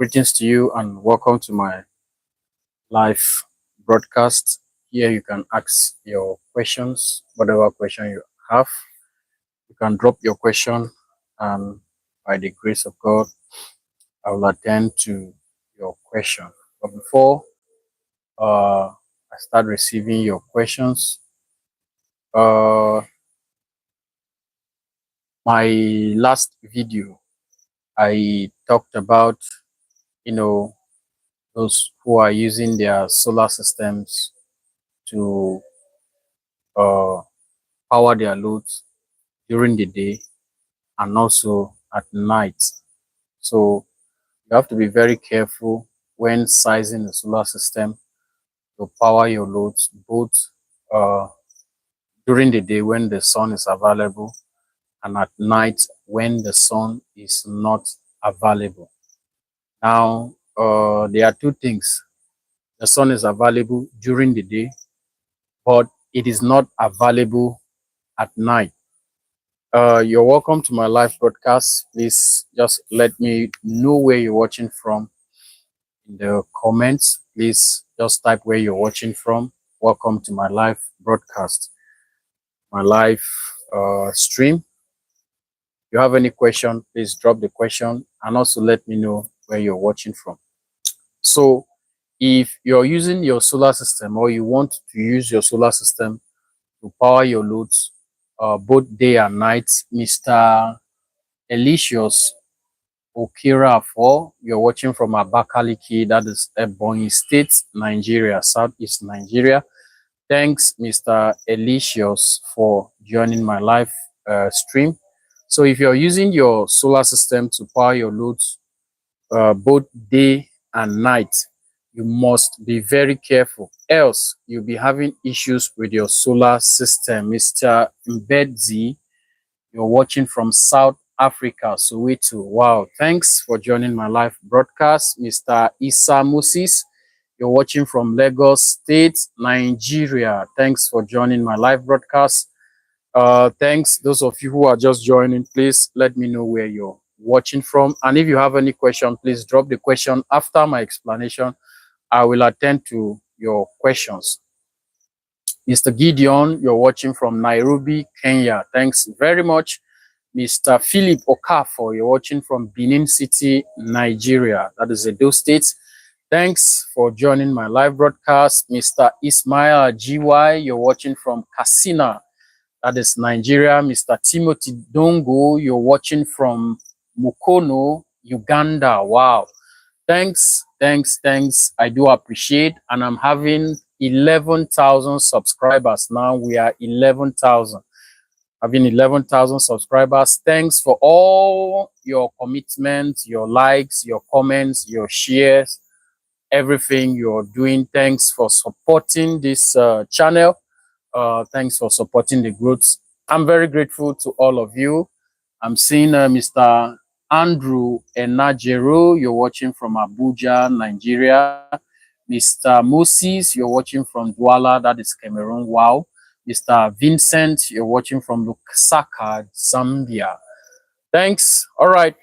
Greetings to you and welcome to my live broadcast. Here you can ask your questions, whatever question you have. You can drop your question, and by the grace of God, I will attend to your question. But before I start receiving your questions, uh, my last video, I talked about, you know, those who are using their solar systems to uh, power their loads during the day and also at night. So you have to be very careful when sizing the solar system to power your loads, both uh, during the day when the sun is available and at night when the sun is not available. Now, there are two things. The sun is available during the day, but it is not available at night. You're welcome to my live broadcast. Please just let me know where you're watching from in the comments. Please just type where you're watching from. Welcome to my live broadcast, my live stream. If you have any question, please drop the question and also let me know where you're watching from. So if you're using your solar system or you want to use your solar system to power your loads both day and night, Mr. Elicious Okira 4, you're watching from Abakaliki, that is Ebonyi State, Nigeria, Southeast Nigeria. Thanks, Mr. Elicious, for joining my live stream. So if you're using your solar system to power your loads both day and night, you must be very careful, else you'll be having issues with your solar system. Mr. Mbedzi, you're watching from South Africa, Soweto. Wow, thanks for joining my live broadcast. Mr. Isa Moses, you're watching from Lagos State, Nigeria. Thanks for joining my live broadcast. Thanks, those of you who are just joining, please let me know where you're watching from. And if you have any question, please drop the question after my explanation. I will attend to your questions. Mr. Gideon, you're watching from Nairobi, Kenya. Thanks very much. Mr. Philip Okafor, you're watching from Benin City, Nigeria. That is Edo State. Thanks for joining my live broadcast. Mr. Ismail GY, you're watching from Katsina, that is Nigeria. Mr. Timothy Dongo, you're watching from Mukono, Uganda. Wow. Thanks. I do appreciate, and I'm having 11,000 subscribers now. We are 11,000. Having 11,000 subscribers. Thanks for all your commitment, your likes, your comments, your shares, everything you're doing. Thanks for supporting this channel. Thanks for supporting the growth. I'm very grateful to all of you. I'm seeing Mr. Andrew Enajero, you're watching from Abuja, Nigeria. Mr. Moses, you're watching from Douala, that is Cameroon. Wow. Mr. Vincent, you're watching from Lusaka, Zambia. Thanks. All right.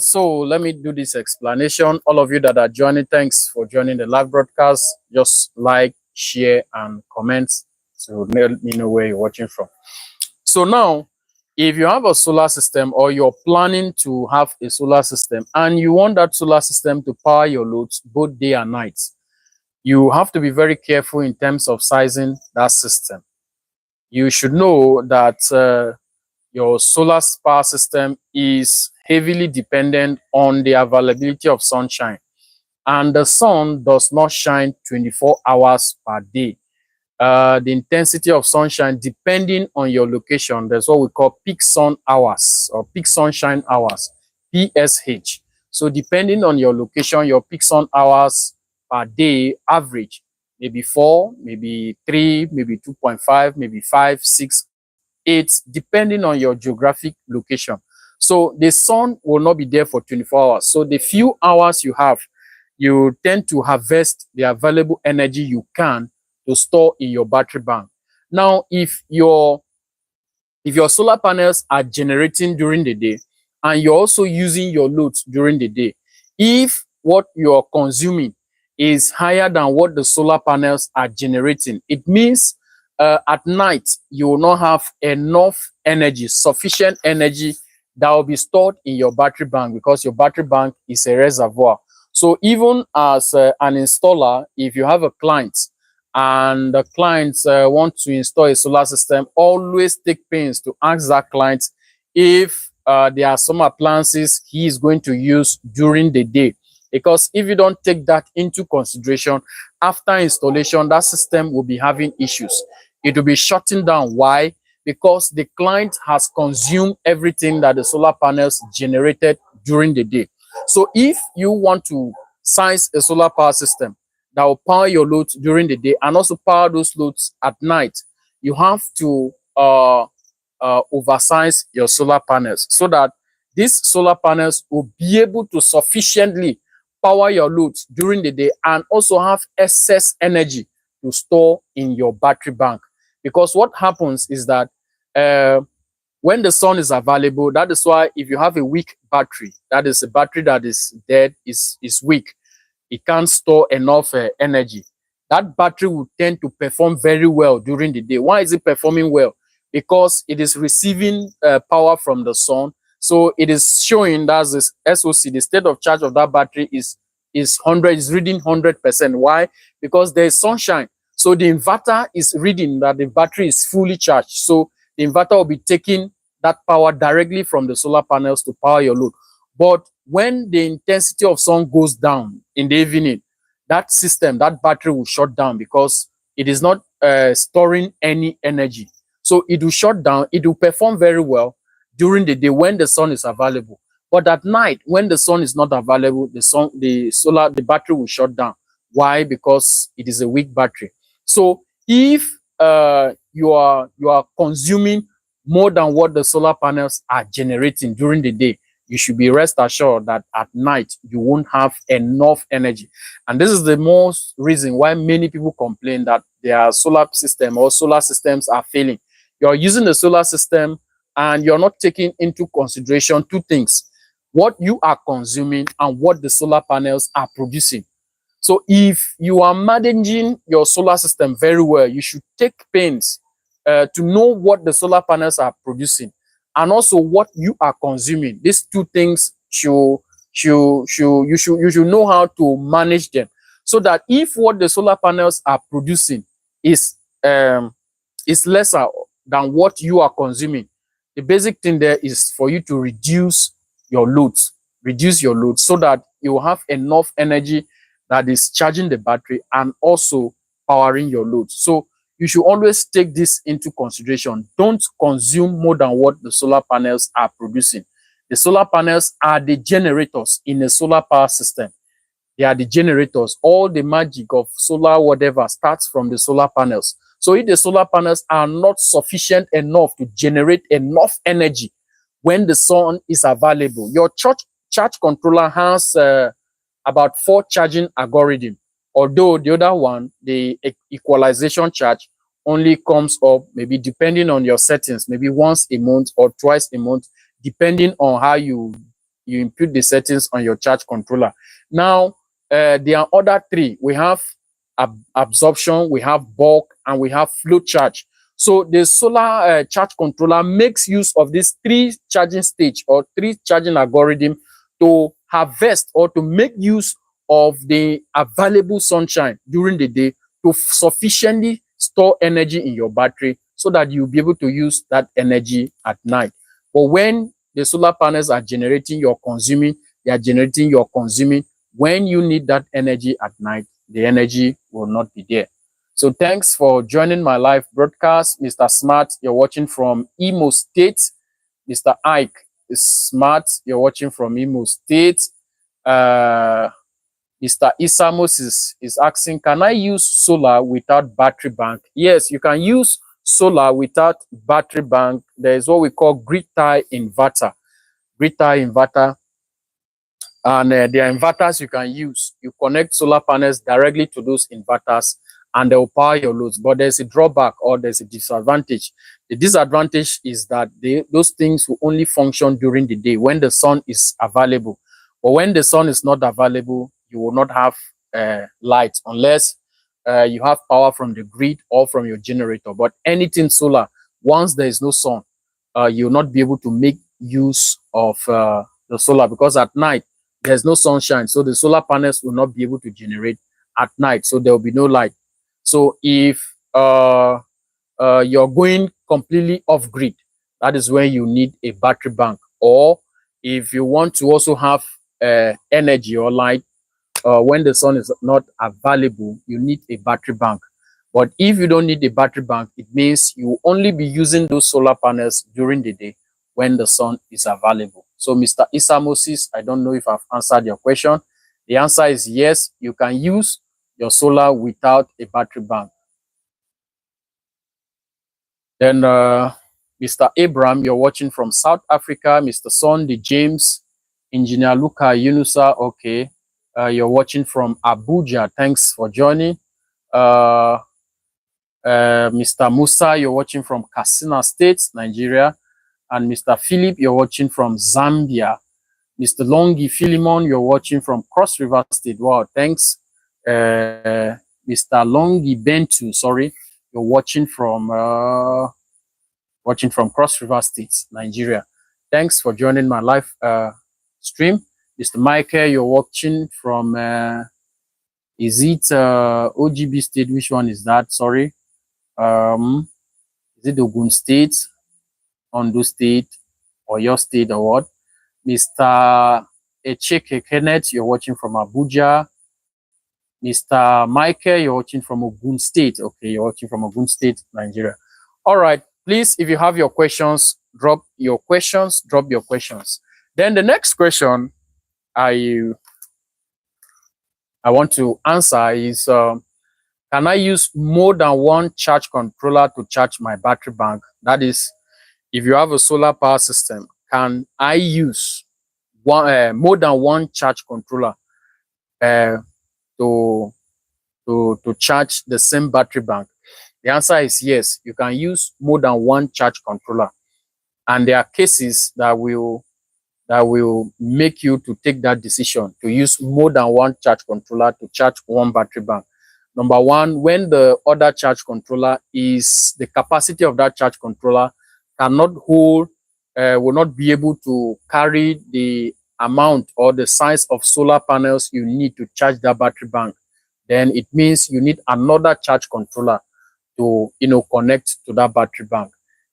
So let me do this explanation. All of you that are joining, thanks for joining the live broadcast. Just like, share, and comment to let me know where you're watching from. So now, if you have a solar system or you're planning to have a solar system and you want that solar system to power your loads both day and night, you have to be very careful in terms of sizing that system. You should know that your solar power system is heavily dependent on the availability of sunshine, and the sun does not shine 24 hours per day. The intensity of sunshine, depending on your location, there's what we call peak sun hours or peak sunshine hours, PSH. So depending on your location, your peak sun hours per day average maybe 4, maybe 3, maybe 2.5, maybe 5, 6, 8, depending on your geographic location. So the sun will not be there for 24 hours. So the few hours you have, you tend to harvest the available energy you can to store in your battery bank. Now, if your solar panels are generating during the day and you're also using your loads during the day, If what you're consuming is higher than what the solar panels are generating, it means at night you will not have enough energy, sufficient energy that will be stored in your battery bank, because your battery bank is a reservoir. So even as an installer, if you have a client and the client want to install a solar system, always take pains to ask that client if there are some appliances he is going to use during the day. Because if you don't take that into consideration, after installation, that system will be having issues. It will be shutting down. Why? Because the client has consumed everything that the solar panels generated during the day. So if you want to size a solar power system that will power your loads during the day and also power those loads at night, you have to oversize your solar panels so that these solar panels will be able to sufficiently power your loads during the day and also have excess energy to store in your battery bank. Because what happens is that when the sun is available, that is why if you have a weak battery, that is a battery that is dead, is weak, it can't store enough energy, that battery will tend to perform very well during the day. Why is it performing well? Because it is receiving power from the sun. So it is showing that this SOC, the state of charge of that battery is 100, is reading 100%. Why? Because there is sunshine. So the inverter is reading that the battery is fully charged. So the inverter will be taking that power directly from the solar panels to power your load. But when the intensity of sun goes down in the evening, that system, that battery will shut down because it is not storing any energy. So it will shut down. It will perform very well during the day when the sun is available. But at night, when the sun is not available, the battery will shut down. Why? Because it is a weak battery. So if you are consuming more than what the solar panels are generating during the day, you should be rest assured that at night you won't have enough energy. And this is the most reason why many people complain that their solar system or solar systems are failing. You're using the solar system and you're not taking into consideration two things: what you are consuming and what the solar panels are producing. So if you are managing your solar system very well, you should take pains to know what the solar panels are producing and also what you are consuming. These two things you should know how to manage them, so that if what the solar panels are producing is um, is lesser than what you are consuming, the basic thing there is for you to reduce your loads so that you will have enough energy that is charging the battery and also powering your load. So you should always take this into consideration. Don't consume more than what the solar panels are producing. The solar panels are the generators in a solar power system. They are the generators. All the magic of solar whatever starts from the solar panels. So if the solar panels are not sufficient enough to generate enough energy when the sun is available, your charge controller has about 4 charging algorithm. Although the other one, the equalization charge, only comes up maybe depending on your settings, maybe once a month or twice a month, depending on how you input the settings on your charge controller. Now, there are other 3. We have absorption, we have bulk, and we have flow charge. So the solar charge controller makes use of these 3 charging stage or 3 charging algorithm to harvest or to make use of the available sunshine during the day to sufficiently store energy in your battery so that you'll be able to use that energy at night. But when the solar panels are generating, you're consuming, they are generating, you're consuming. When you need that energy at night, the energy will not be there. So thanks for joining my live broadcast. Mr. Smart, you're watching from Imo State. Mr. Ike is Smart, you're watching from Imo State. Mr. Isamos is asking, can I use solar without battery bank? Yes, you can use solar without battery bank. There is what we call grid tie inverter. Grid tie inverter. And there are inverters you can use. You connect solar panels directly to those inverters and they will power your loads. But there's a drawback or there's a disadvantage. The disadvantage is that those things will only function during the day when the sun is available. But when the sun is not available, you will not have light unless you have power from the grid or from your generator. But anything solar, once there is no sun, you will not be able to make use of the solar, because at night there's no sunshine, so the solar panels will not be able to generate at night, so there will be no light. So if you're going completely off grid, that is when you need a battery bank. Or if you want to also have energy or light when the sun is not available, you need a battery bank. But if you don't need a battery bank, it means you will only be using those solar panels during the day when the sun is available. So Mr. Issa Moses, I don't know if I've answered your question. The answer is yes, you can use your solar without a battery bank. Then Mr. Abraham, you're watching from South Africa. Mr. Sunday James, Engineer Luca Yunusa, okay. You're watching from Abuja. Thanks for joining. Mr. Musa, you're watching from Katsina State, Nigeria. And Mr. Philip, you're watching from Zambia. Mr. Longi Philemon, you're watching from Cross River State. Wow, thanks. Mr. Longi Bentu, sorry, you're watching from Cross River State, Nigeria. Thanks for joining my live stream. Mr. Michael, you're watching from is it OGB State? Which one is that? Sorry. Is it Ogun State, Ondo State, or your state, or what? Mr. Echeke Kenneth, you're watching from Abuja. Mr. Michael, you're watching from Ogun State. Okay, you're watching from Ogun State, Nigeria. All right. Please, if you have your questions, drop your questions. Then the next question I want to answer is, can I use more than one charge controller to charge my battery bank? That is, if you have a solar power system, can I use more than one charge controller to charge the same battery bank? The answer is yes. You can use more than one charge controller, and there are cases that will make you to take that decision to use more than one charge controller to charge one battery bank. Number one, when the other charge controller is the capacity of that charge controller cannot hold, will not be able to carry the amount or the size of solar panels you need to charge that battery bank, then it means you need another charge controller to connect to that battery bank.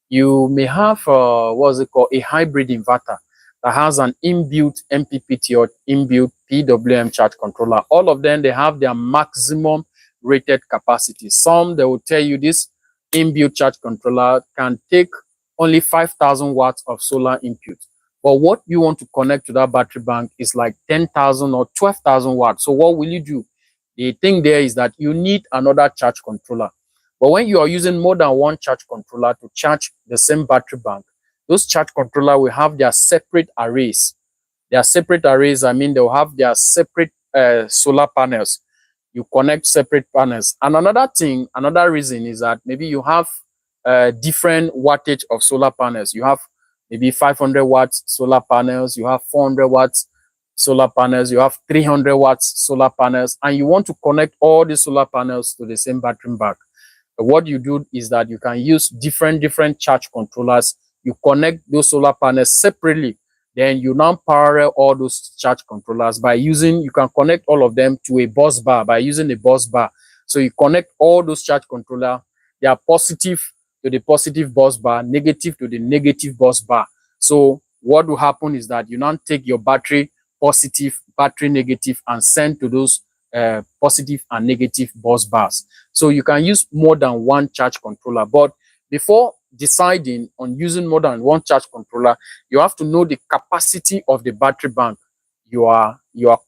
You may have what's it called, a hybrid inverter that has an inbuilt MPPT or inbuilt PWM charge controller. All of them, they have their maximum rated capacity. Some, they will tell you this inbuilt charge controller can take only 5,000 watts of solar input. But what you want to connect to that battery bank is like 10,000 or 12,000 watts. So what will you do? The thing there is that you need another charge controller. But when you are using more than one charge controller to charge the same battery bank, those charge controller will have their separate arrays. Their separate arrays, I mean, they'll have their separate solar panels. You connect separate panels. And another reason is that maybe you have different wattage of solar panels. You have maybe 500 watts solar panels, you have 400 watts solar panels, you have 300 watts solar panels, and you want to connect all the solar panels to the same battery bank. What you do is that you can use different charge controllers. You connect those solar panels separately. Then you now parallel all those charge controllers by using, you can connect all of them to a bus bar by using a bus bar. So you connect all those charge controller. They are positive to the positive bus bar, negative to the negative bus bar. So what will happen is that you now take your battery positive, battery negative, and send to those positive and negative bus bars. So you can use more than one charge controller. But before deciding on using more than one charge controller, you have to know the capacity of the battery bank you are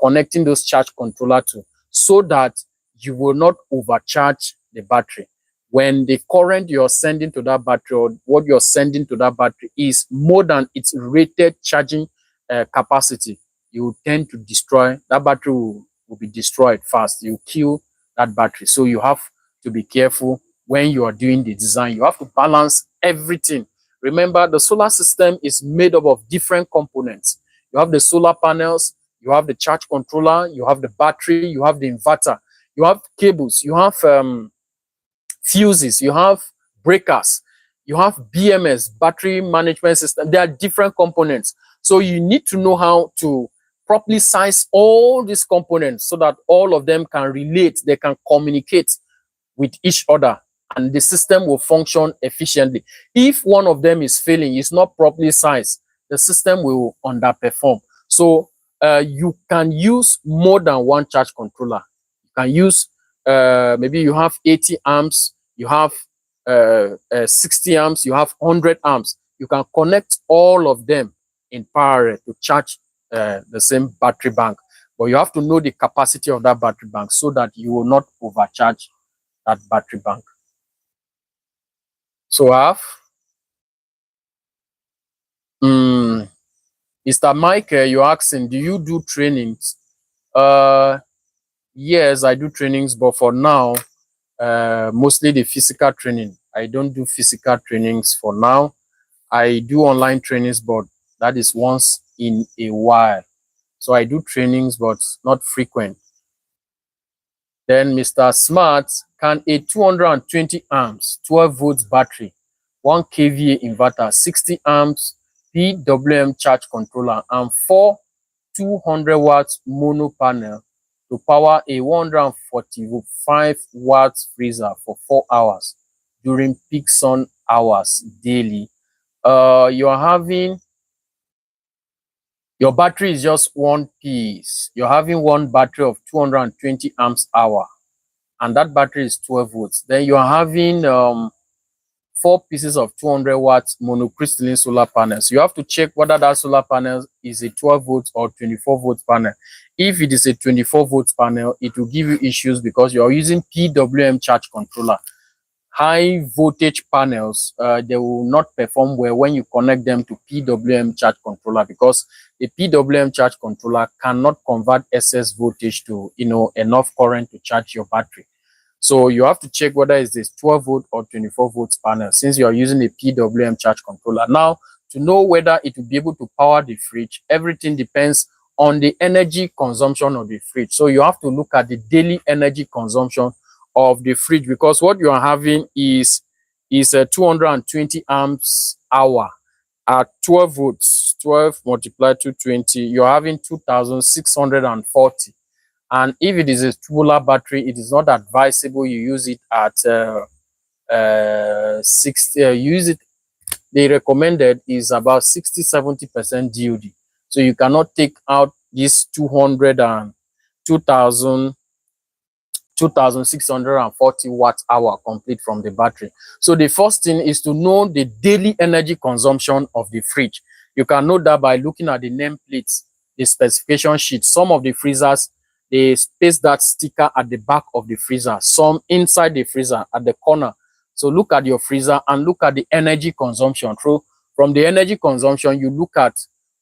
connecting those charge controller to, so that you will not overcharge the battery. When the current you're sending to that battery, or what you're sending to that battery, is more than its rated charging capacity, you tend to destroy that battery. Will be destroyed fast. You kill that battery. So you have to be careful when you are doing the design. You have to balance everything. Remember, the solar system is made up of different components. You have the solar panels, you have the charge controller, you have the battery, you have the inverter, you have cables, you have fuses, you have breakers, you have BMS, battery management system. There are different components. So you need to know how to properly size all these components so that all of them can relate, they can communicate with each other, and the system will function efficiently. If one of them is failing, it's not properly sized, the system will underperform. So you can use more than one charge controller. You can use maybe you have 80 amps, you have 60 amps, you have 100 amps. You can connect all of them in parallel to charge the same battery bank. But you have to know the capacity of that battery bank so that you will not overcharge that battery bank. So I have Mr. Mike, you're asking, do you do trainings? Yes, I do trainings, but for now, mostly the physical training. I don't do physical trainings for now. I do online trainings, but that is once in a while. So I do trainings, but not frequent. Then Mr. Smart, can a 220 amps, 12 volts battery, 1 kVA inverter, 60 amps PWM charge controller, and 4 200 watts mono panel to power a 145 watts freezer for 4 hours during peak sun hours daily? You're having your battery is just one piece. You're having one battery of 220 amps hour, and that battery is 12 volts. Then you're having 4 pieces of 200 watts monocrystalline solar panels. You have to check whether that solar panel is a 12 volts or 24 volts panel. If it is a 24 volts panel, it will give you issues because you are using PWM charge controller. High voltage panels, they will not perform well when you connect them to PWM charge controller, because the PWM charge controller cannot convert excess voltage to enough current to charge your battery. So you have to check whether it's this 12 volt or 24 volts panel since you are using a PWM charge controller. Now, to know whether it will be able to power the fridge, everything depends on the energy consumption of the fridge. So you have to look at the daily energy consumption of the fridge, because what you are having is a 220 amps hour at 12 volts. 12 multiplied to 20, you're having 2,640. And if it is a solar battery, it is not advisable you use it at 60. Use it. The recommended is about 60-70% DOD. So you cannot take out this 2,640 watt hour complete from the battery. So the first thing is to know the daily energy consumption of the fridge. You can know that by looking at the nameplates, the specification sheet. Some of the freezers, they paste that sticker at the back of the freezer, some inside the freezer at the corner. So look at your freezer and look at the energy consumption. From the energy consumption, you look at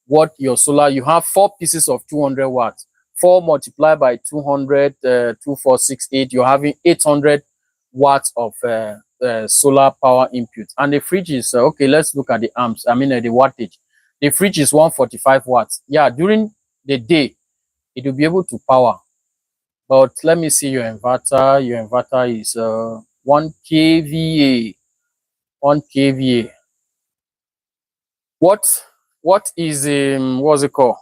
what your solar, you have 4 pieces of 200 watts. 4 multiplied by 200, 2468, you're having 800 watts of solar power input. And the fridge is, okay, let's look at the amps, the wattage. The fridge is 145 watts. Yeah, during the day, it will be able to power. But let me see your inverter. Your inverter is 1 kVA. 1 kVA. What is what's it called?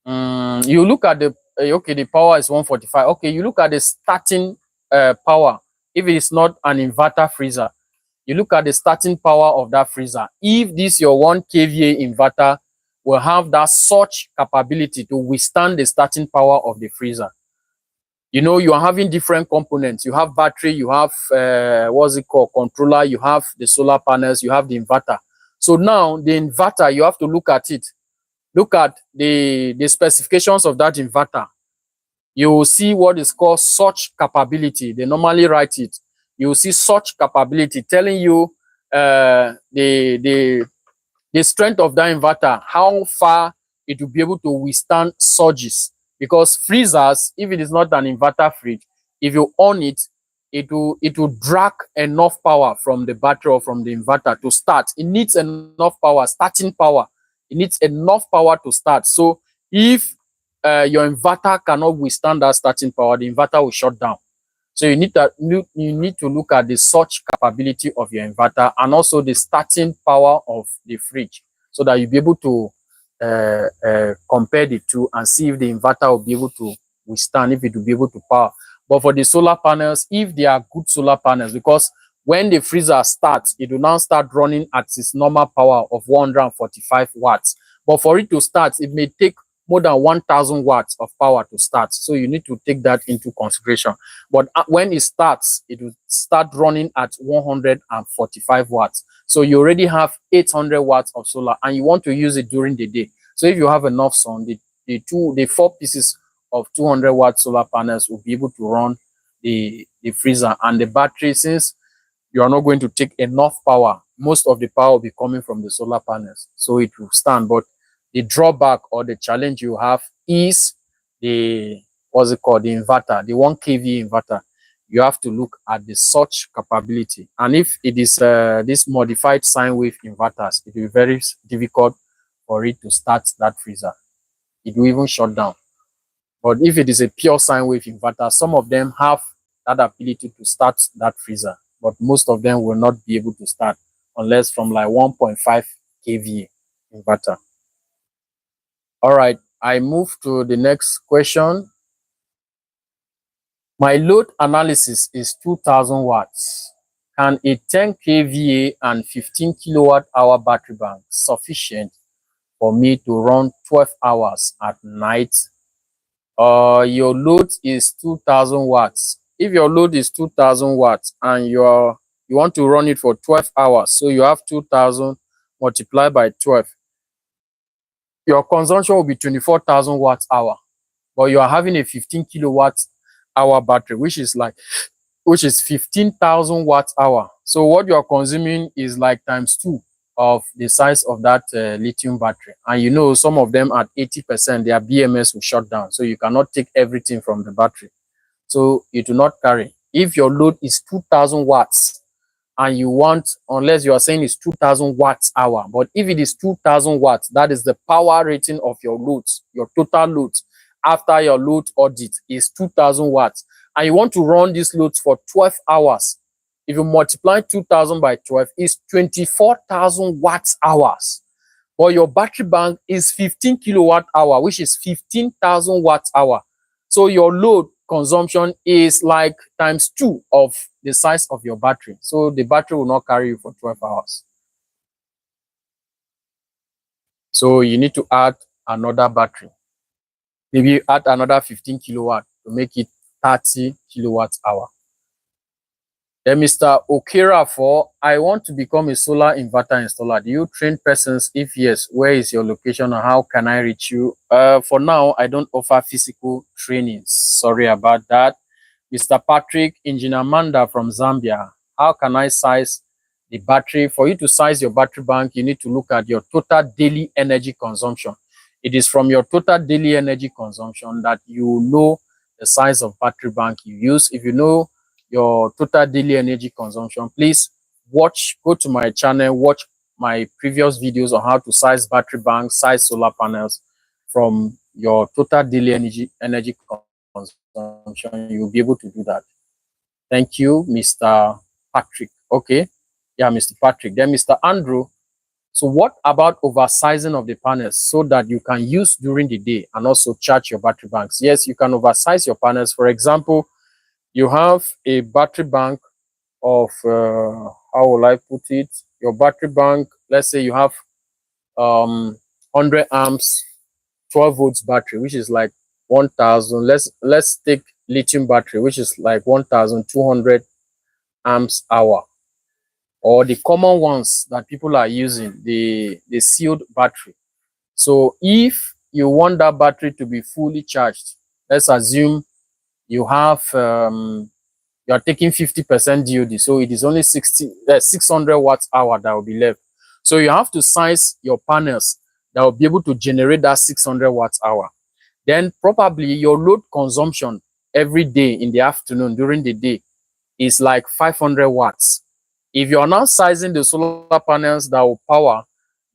You look at the okay, the power is 145. Okay, you look at the starting power. If it is not an inverter freezer, you look at the starting power of that freezer. If this your 1 kVA inverter will have that such capability to withstand the starting power of the freezer. You are having different components. You have battery, you have what's it called, controller, you have the solar panels, you have the inverter. So now the inverter, you have to look at it. Look at the specifications of that inverter. You will see what is called such capability. They normally write it. You will see such capability telling you the strength of that inverter, how far it will be able to withstand surges. Because freezers, if it is not an inverter fridge, if you on it, it will drag enough power from the battery or from the inverter to start. It needs enough power, starting power. It needs enough power to start. So if your inverter cannot withstand that starting power, the inverter will shut down. So you need to look at the surge capability of your inverter and also the starting power of the fridge, so that you'll be able to compare the two and see if the inverter will be able to withstand, if it will be able to power. But for the solar panels, if they are good solar panels, because when the freezer starts, it will now start running at its normal power of 145 watts. But for it to start, it may take more than 1,000 watts of power to start. So you need to take that into consideration. But when it starts, it will start running at 145 watts. So you already have 800 watts of solar and you want to use it during the day. So if you have enough sun, the 4 pieces of 200 watt solar panels will be able to run the freezer. And the battery, since you are not going to take enough power, most of the power will be coming from the solar panels, so it will stand. But the drawback or the challenge you have is the, what's it called, the inverter, the 1 kV inverter. You have to look at the surge capability, and if it is this modified sine wave inverters, it will be very difficult for it to start that freezer. It will even shut down. But if it is a pure sine wave inverter, some of them have that ability to start that freezer, but most of them will not be able to start unless from like 1.5 kVA inverter. All right, I move to the next question. My load analysis is 2000 watts. Can a 10 kVA and 15 kilowatt hour battery bank sufficient for me to run 12 hours at night? Your load is 2000 watts. If your load is 2000 watts and you want to run it for 12 hours, so you have 2000 multiplied by 12, your consumption will be 24,000 watts hour. But you are having a 15 kilowatt hour battery, which is 15,000 watt hour. So what you are consuming is like times 2 of the size of that lithium battery. And you know, some of them at 80%, their BMS will shut down. So you cannot take everything from the battery. So you do not carry. If your load is 2000 watts and you want, unless you are saying it's 2000 watts hour, but if it is 2000 watts, that is the power rating of your loads, your total loads after your load audit is 2000 watts, and you want to run these loads for 12 hours. If you multiply 2000 by 12, it's 24,000 watts hours. But your battery bank is 15 kilowatt hour, which is 15,000 watts hour. So your load consumption is like times 2 of the size of your battery. So the battery will not carry you for 12 hours. So you need to add another battery. Maybe add another 15 kilowatt to make it 30 kilowatt hour. Then Mr. Okera, I want to become a solar inverter installer. Do you train persons? If yes, where is your location and how can I reach you? For now, I don't offer physical training. Sorry about that. Mr. Patrick Injinamanda from Zambia, how can I size the battery? For you to size your battery bank, you need to look at your total daily energy consumption. It is from your total daily energy consumption that you know the size of battery bank you use. If you know your total daily energy consumption, please go to my channel, watch my previous videos on how to size battery banks, size solar panels from your total daily energy consumption. You'll be able to do that. Thank you, Mr. Patrick. Okay, yeah, Mr. Patrick. Then Mr. Andrew, so what about oversizing of the panels so that you can use during the day and also charge your battery banks? Yes, you can oversize your panels. For example, you have a battery bank of, how will I put it? Your battery bank, let's say you have 100 amps, 12 volts battery, which is like 1000. Let's take lithium battery, which is like 1200 amps hour, or the common ones that people are using, the sealed battery. So if you want that battery to be fully charged, let's assume you have you are taking 50% DOD, so it is only 600 watts hour that will be left. So you have to size your panels that will be able to generate that 600 watts hour. Then probably your load consumption every day in the afternoon during the day is like 500 watts. If you are now sizing the solar panels that will power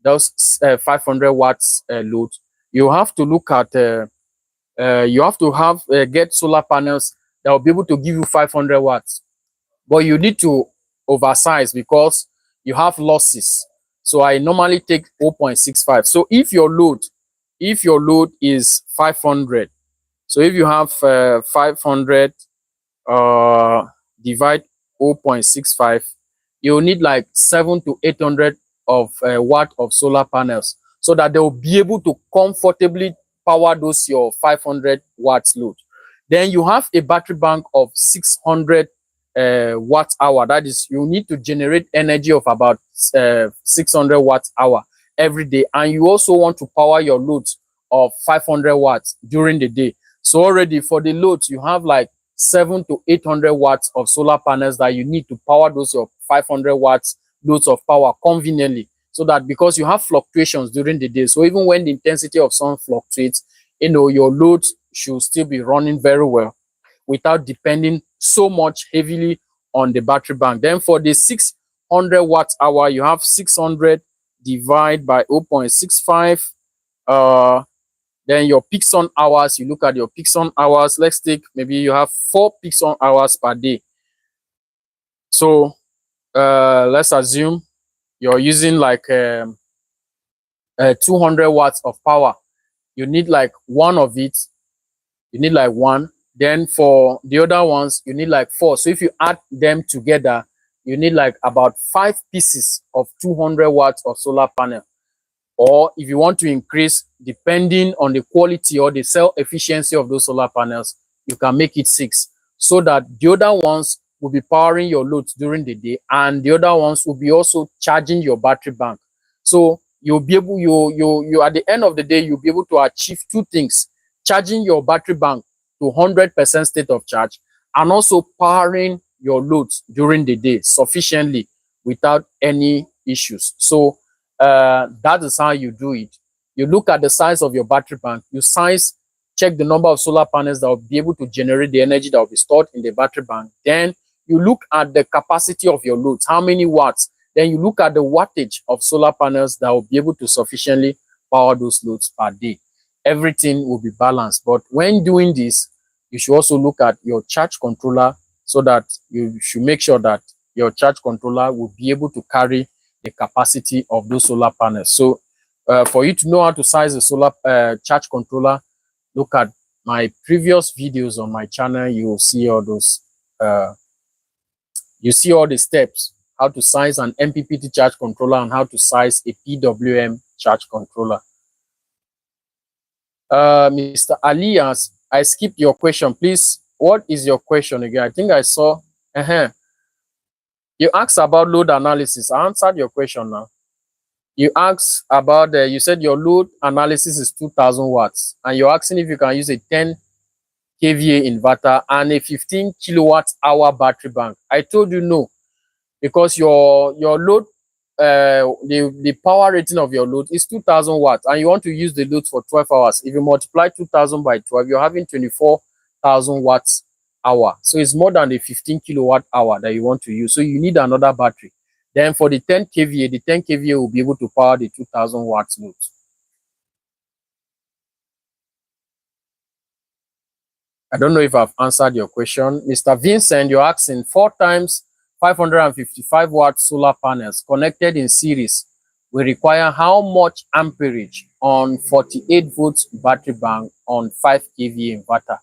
those 500 watts load, you have to look at you have to have get solar panels that will be able to give you 500 watts, but you need to oversize because you have losses. So I normally take 0.65. So if your load is 500, so if you have 500 uh divide 0.65, you'll need like 7 to 800 of watt of solar panels, so that they will be able to comfortably power those your 500 watts load. Then you have a battery bank of 600 watt hour. That is, you need to generate energy of about 600 watt hour every day, and you also want to power your loads of 500 watts during the day. So already for the loads, you have like 7 to 800 watts of solar panels that you need to power those your 500 watts loads of power conveniently. So that, because you have fluctuations during the day, so even when the intensity of sun fluctuates, your loads should still be running very well without depending so much heavily on the battery bank. Then for the 600 watt hour, you have 600 divided by 0.65. Then your peak sun hours, you look at your peak sun hours. Let's take, maybe you have 4 peak sun hours per day. So let's assume you're using like 200 watts of power. You need like one of it. You need like one. Then for the other ones, you need like 4. So if you add them together, you need like about 5 pieces of 200 watts of solar panel. Or if you want to increase, depending on the quality or the cell efficiency of those solar panels, you can make it 6, so that the other ones will be powering your loads during the day, and the other ones will be also charging your battery bank. So you'll be able, you at the end of the day, you'll be able to achieve 2 things: charging your battery bank to 100% state of charge, and also powering your loads during the day sufficiently without any issues. So that is how you do it. You look at the size of your battery bank, check the number of solar panels that will be able to generate the energy that will be stored in the battery bank. Then you look at the capacity of your loads, how many watts. Then you look at the wattage of solar panels that will be able to sufficiently power those loads per day. Everything will be balanced. But when doing this, you should also look at your charge controller, so that you should make sure that your charge controller will be able to carry the capacity of those solar panels. So for you to know how to size a solar charge controller, look at my previous videos on my channel. You will see all those you see all the steps, how to size an MPPT charge controller and how to size a PWM charge controller. Mr. Alias, I skipped your question. Please, what is your question again? I think I saw. You asked about load analysis. I answered your question now. You asked about, you said your load analysis is 2000 watts, and you're asking if you can use a 10 kVA inverter and a 15 kilowatt hour battery bank. I told you no, because your load, the power rating of your load is 2000 watts, and you want to use the load for 12 hours. If you multiply 2000 by 12, you're having 24,000 watts hour. So it's more than the 15 kilowatt hour that you want to use. So you need another battery. Then for the 10 kVA, the 10 kVA will be able to power the 2000 watts load. I don't know if I've answered your question. Mr. Vincent, you're asking 4 times 555 watt solar panels connected in series will require how much amperage on 48 volts battery bank on 5 kVA inverter?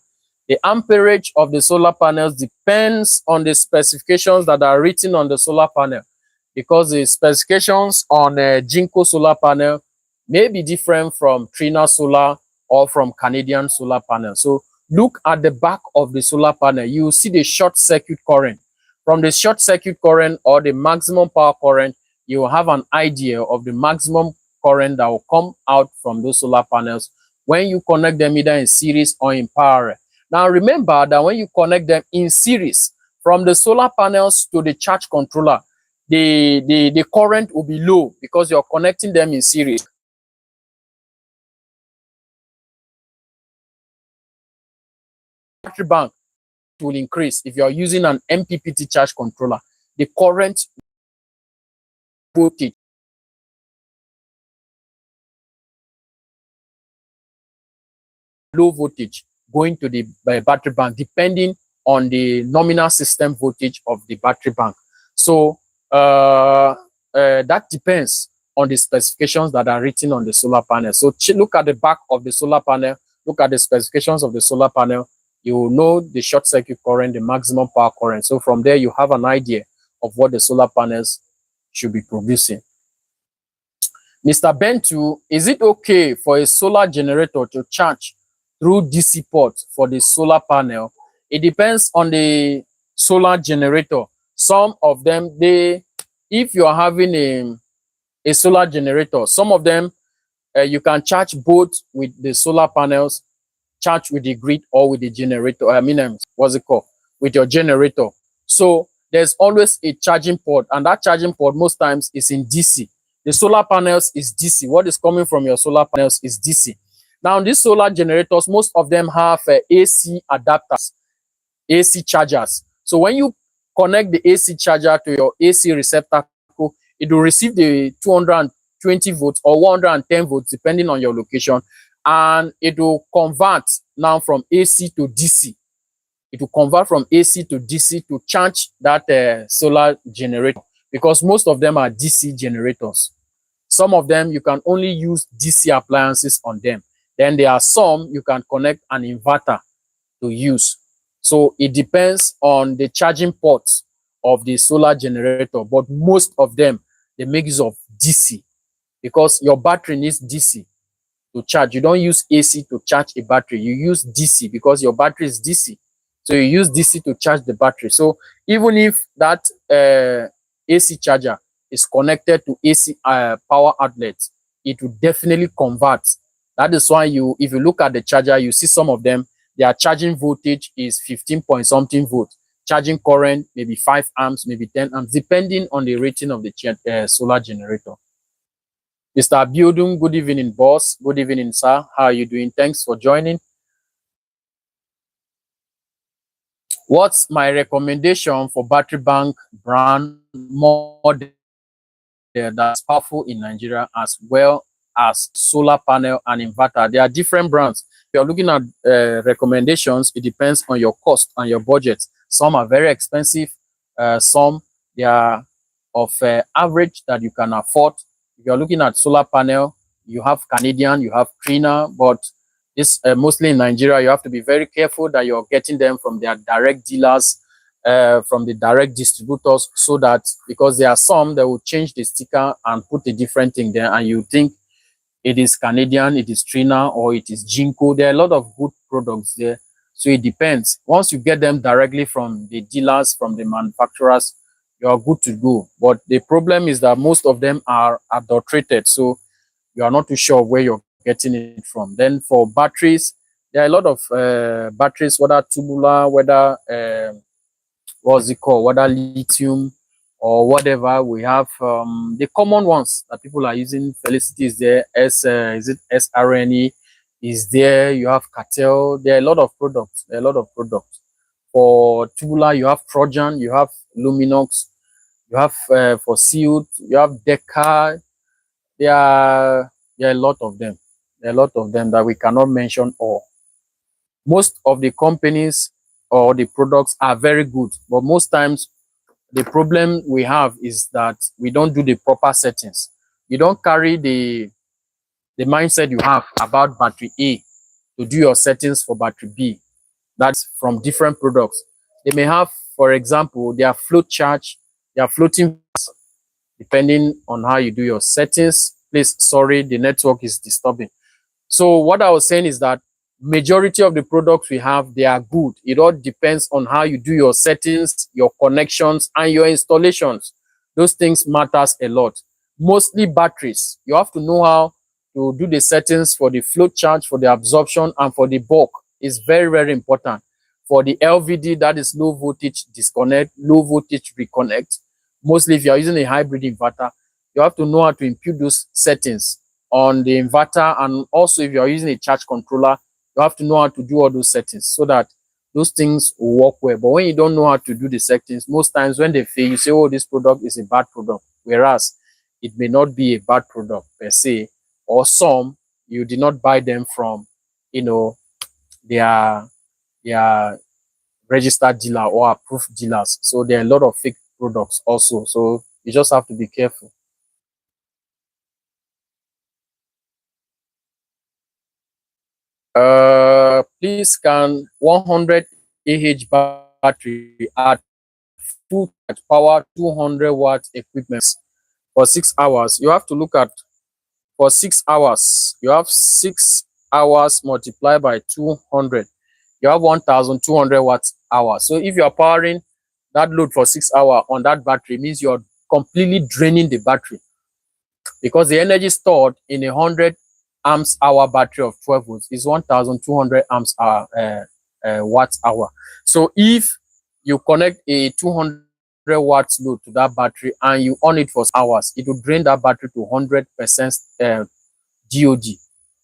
The amperage of the solar panels depends on the specifications that are written on the solar panel, because the specifications on a Jinko solar panel may be different from Trina Solar or from Canadian solar panel. So look at the back of the solar panel. You will see the short circuit current. From the short circuit current or the maximum power current, you will have an idea of the maximum current that will come out from those solar panels when you connect them either in series or in parallel. Now remember that when you connect them in series, from the solar panels to the charge controller, the current will be low because you're connecting them in series. Battery bank will increase if you're using an MPPT charge controller. The current voltage, low voltage, going to the battery bank, depending on the nominal system voltage of the battery bank. So that depends on the specifications that are written on the solar panel. So look at the back of the solar panel, look at the specifications of the solar panel. You will know the short circuit current, the maximum power current. So from there, you have an idea of what the solar panels should be producing. Mr. Bentu, is it okay for a solar generator to charge through DC port for the solar panel? It depends on the solar generator. Some of them, if you are having a solar generator, some of them you can charge both with the solar panels, charge with the grid, or with the generator. What's it called? With your generator. So there's always a charging port, and that charging port most times is in DC. The solar panels is DC. What is coming from your solar panels is DC. Now, these solar generators, most of them have AC adapters, AC chargers. So when you connect the AC charger to your AC receptacle, it will receive the 220 volts or 110 volts, depending on your location, and it will convert now from AC to DC. It will convert from AC to DC to charge that solar generator, because most of them are DC generators. Some of them you can only use DC appliances on them. Then there are some you can connect an inverter to use. So it depends on the charging ports of the solar generator, but most of them, they make use of DC, because your battery needs DC to charge. You don't use AC to charge a battery. You use DC because your battery is DC. So you use DC to charge the battery. So even if that AC charger is connected to AC power outlets, it will definitely convert. That is why if you look at the charger, you see some of them, their charging voltage is 15 point something volts. Charging current, maybe 5 amps, maybe 10 amps, depending on the rating of the solar generator. Mr. Abiodun, good evening, boss. Good evening, sir. How are you doing? Thanks for joining. What's my recommendation for battery bank brand model that's powerful in Nigeria, as well as solar panel and inverter? There are different brands. If you're looking at recommendations, it depends on your cost and your budget. Some are very expensive. Some they are of average that you can afford. If you're looking at solar panel, you have Canadian, you have Trina, but this mostly in Nigeria, you have to be very careful that you're getting them from their direct dealers, from the direct distributors, so that, because there are some that will change the sticker and put a different thing there, and you think it is Canadian, it is Trina, or it is Jinko. There are a lot of good products there. So it depends. Once you get them directly from the dealers, from the manufacturers, you are good to go. But the problem is that most of them are adulterated. So you are not too sure where you're getting it from. Then for batteries, there are a lot of batteries, whether tubular, whether what's it called, whether lithium or whatever. We have the common ones that people are using. Felicity is there. Is it SRNE is there? You have Cartel. There are a lot of products. There are a lot of products. For tubular, you have Trojan, you have Luminox, you have for sealed, you have Deca. There are a lot of them. There are a lot of them that we cannot mention all. Most of the companies or the products are very good, but most times the problem we have is that we don't do the proper settings. You don't carry the mindset you have about battery A to do your settings for battery B. That's from different products. They may have, for example, their float charge, their floating, depending on how you do your settings. Please, sorry, the network is disturbing. So what I was saying is that majority of the products we have, they are good. It all depends on how you do your settings, your connections, and your installations. Those things matters a lot. Mostly batteries. You have to know how to do the settings for the float charge, for the absorption, and for the bulk. It's very, very important. For the LVD, that is low voltage disconnect, low voltage reconnect. Mostly if you are using a hybrid inverter, you have to know how to impute those settings on the inverter. And also if you are using a charge controller, you have to know how to do all those settings so that those things will work well. But when you don't know how to do the settings, most times when they fail, you say, oh, this product is a bad product. Whereas it may not be a bad product per se, or some you did not buy them from, they are registered dealer or approved dealers. So there are a lot of fake products also. So you just have to be careful. Please can 100 ah battery at full charge power 200-watt equipment for 6 hours? You have to look at, for 6 hours, you have 6 hours multiplied by 200. You have 1,200 watt hour. So if you are powering that load for 6 hours on that battery, means you're completely draining the battery, because the energy stored in a 100 amps hour battery of 12 volts is 1,200 amps hour watt hour. So if you connect a 200 watts load to that battery and you on it for hours, it will drain that battery to 100% DOD.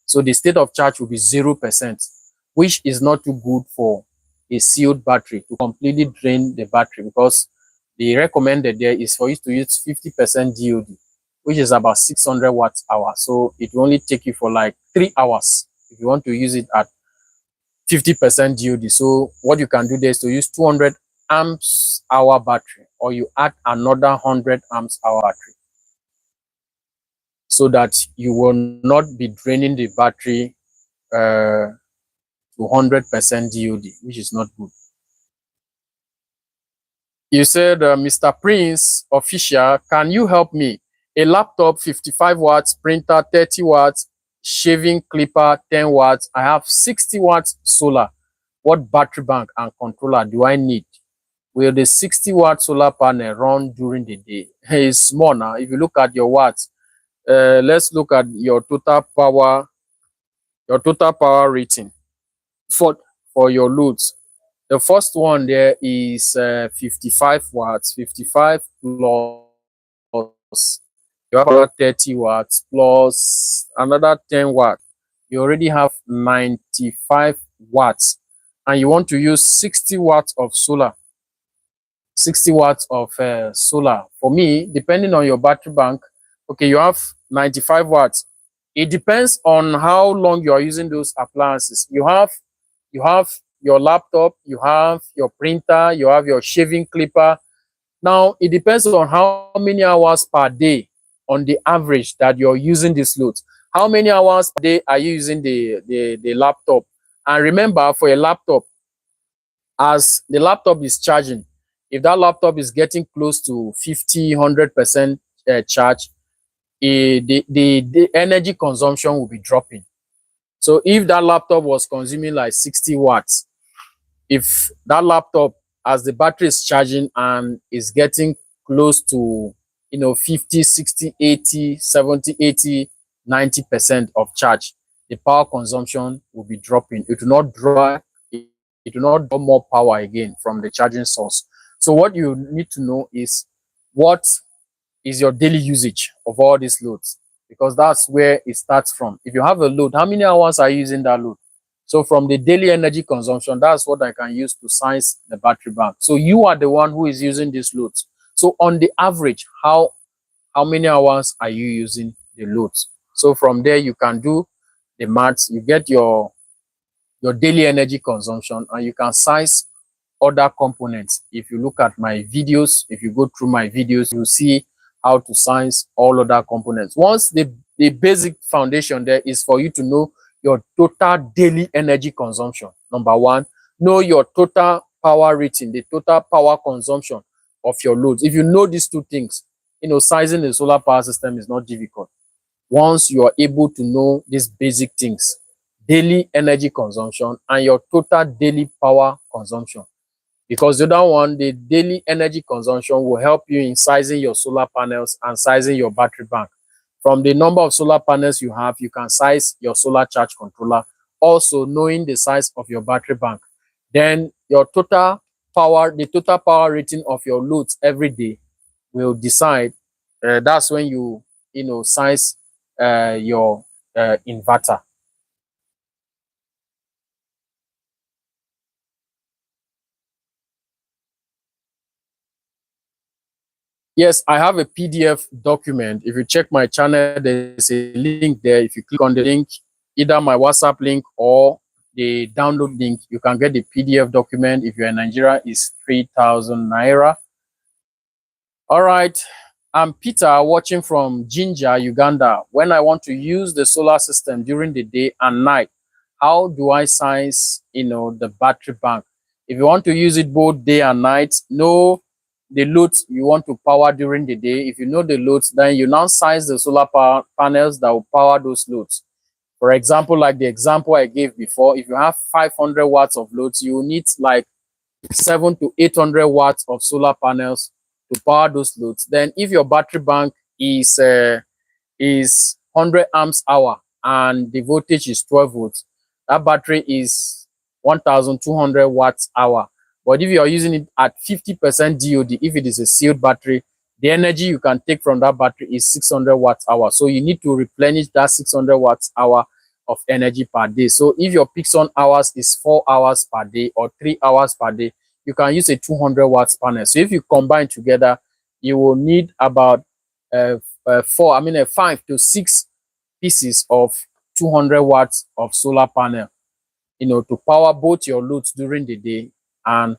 So the state of charge will be 0%, which is not too good for a sealed battery to completely drain the battery, because the recommended there is for you to use 50% DOD, which is about 600 watts hour. So it will only take you for like 3 hours if you want to use it at 50% DOD. So what you can do there is to use 200 amps hour battery, or you add another 100 amps hour battery, so that you will not be draining the battery to 100% DOD, which is not good. You said, Mr. Prince Official, can you help me? A laptop 55 watts, printer 30 watts, shaving clipper 10 watts. I have 60 watts solar. What battery bank and controller do I need? Will the 60-watt solar panel run during the day? It's small now. If you look at your watts, let's look at your total power rating for your loads. The first one there is 55 watts, 55 plus you have another 30 watts plus another 10 watts. You already have 95 watts, and you want to use 60 watts of solar. 60 watts of solar. For me, depending on your battery bank, okay, you have 95 watts. It depends on how long you are using those appliances. You have your laptop, you have your printer, you have your shaving clipper. Now it depends on how many hours per day on the average that you're using this load. How many hours per day are you using the laptop? And remember, for a laptop, as the laptop is charging, if that laptop is getting close to 50, 100% charge, the energy consumption will be dropping. So if that laptop was consuming like 60 watts, if that laptop, as the battery is charging and is getting close to 50, 60, 80, 70, 80, 90% of charge, the power consumption will be dropping. It will not draw it will not draw more power again from the charging source. So what you need to know is, what is your daily usage of all these loads, because that's where it starts from. If you have a load, how many hours are you using that load? So from the daily energy consumption, that's what I can use to size the battery bank. So you are the one who is using these loads. So on the average, how many hours are you using the loads? So from there you can do the maths. You get your daily energy consumption, and you can size other components. If you look at my videos, if you go through my videos, you'll see how to size all other components. Once the basic foundation there is for you to know your total daily energy consumption. Number one, know your total power rating, the total power consumption of your loads. If you know these two things, sizing a solar power system is not difficult. Once you are able to know these basic things, daily energy consumption and your total daily power consumption, because the other one, the daily energy consumption, will help you in sizing your solar panels and sizing your battery bank. From the number of solar panels you have, you can size your solar charge controller. Also, knowing the size of your battery bank, then your total power, the total power rating of your loads every day will decide. That's when you size your inverter. Yes, I have a PDF document. If you check my channel, there's a link there. If you click on the link, either my WhatsApp link or the download link, you can get the PDF document. If you're in Nigeria, is 3,000 naira. All right, I'm Peter, watching from Jinja, Uganda. When I want to use the solar system during the day and night, how do I size, the battery bank? If you want to use it both day and night, know the loads you want to power during the day. If you know the loads, then you now size the solar power panels that will power those loads. For example, like the example I gave before, if you have 500 watts of loads, you will need like 7 to 800 watts of solar panels to power those loads. Then if your battery bank is 100 amps hour and the voltage is 12 volts, that battery is 1200 watts hour. But if you are using it at 50% DOD, if it is a sealed battery, the energy you can take from that battery is 600 watts hour. So you need to replenish that 600 watts hour of energy per day. So if your peak sun hours is 4 hours per day or 3 hours per day, you can use a 200 watts panel. So if you combine together, you will need about 5 to 6 pieces of 200 watts of solar panel, to power both your loads during the day and,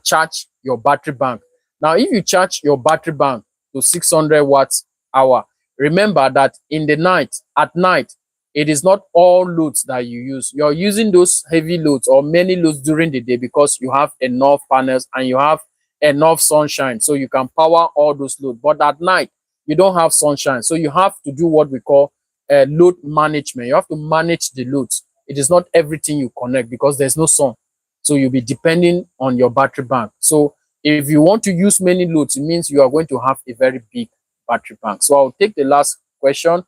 charge your battery bank. Now, if you charge your battery bank to 600 watts hour, remember that in the night, at night, it is not all loads that you use. You're using those heavy loads or many loads during the day because you have enough panels and you have enough sunshine, so you can power all those loads. But at night, you don't have sunshine, so you have to do what we call load management. You have to manage the loads. It is not everything you connect because there's no sun, so you'll be depending on your battery bank. So if you want to use many loads, it means you are going to have a very big battery bank. So I'll take the last question.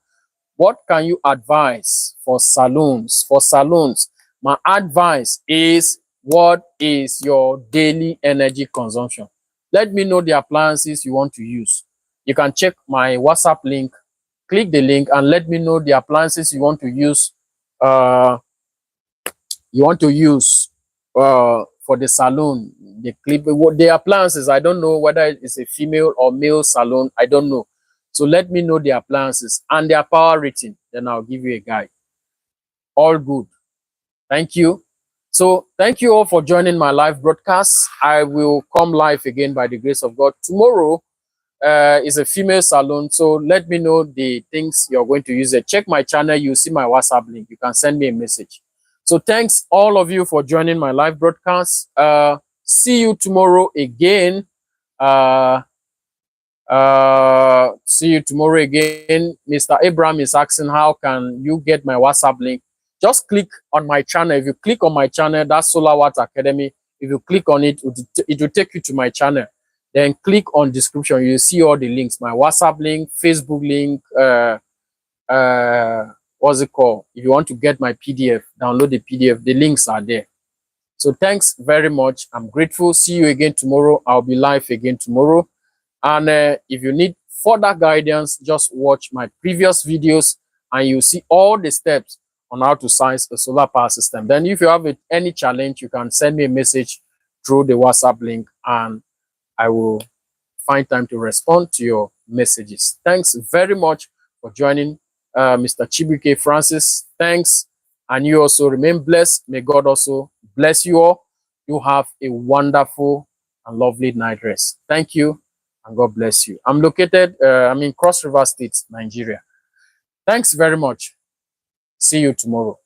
What can you advise for saloons? For saloons, my advice is, what is your daily energy consumption? Let me know the appliances you want to use. You can check my WhatsApp link, click the link and let me know the appliances you want to use. For the salon, the appliances. I don't know whether it's a female or male salon. I don't know. So let me know the appliances and their power rating. Then I'll give you a guide. All good. Thank you. So thank you all for joining my live broadcast. I will come live again by the grace of God. Tomorrow is a female salon. So let me know the things you're going to use it. Check my channel. You see my WhatsApp link. You can send me a message. So thanks all of you for joining my live broadcast. See you tomorrow again. See you tomorrow again. Mr. Abraham is asking, how can you get my WhatsApp link? Just click on my channel. If you click on my channel, that's Solarwatt Academy. If you click on it, it will take you to my channel. Then click on description. You'll see all the links. My WhatsApp link, Facebook link, what's it called? If you want to get my PDF, download the PDF. The links are there. So thanks very much. I'm grateful. See you again tomorrow. I'll be live again tomorrow. And if you need further guidance, just watch my previous videos and you'll see all the steps on how to size a solar power system. Then if you have any challenge, you can send me a message through the WhatsApp link and I will find time to respond to your messages. Thanks very much for joining, Mr. Chibuike Francis. Thanks. And you also remain blessed. May God also bless you all. You have a wonderful and lovely night rest. Thank you. And God bless you. I'm located, I'm in Cross River State, Nigeria. Thanks very much. See you tomorrow.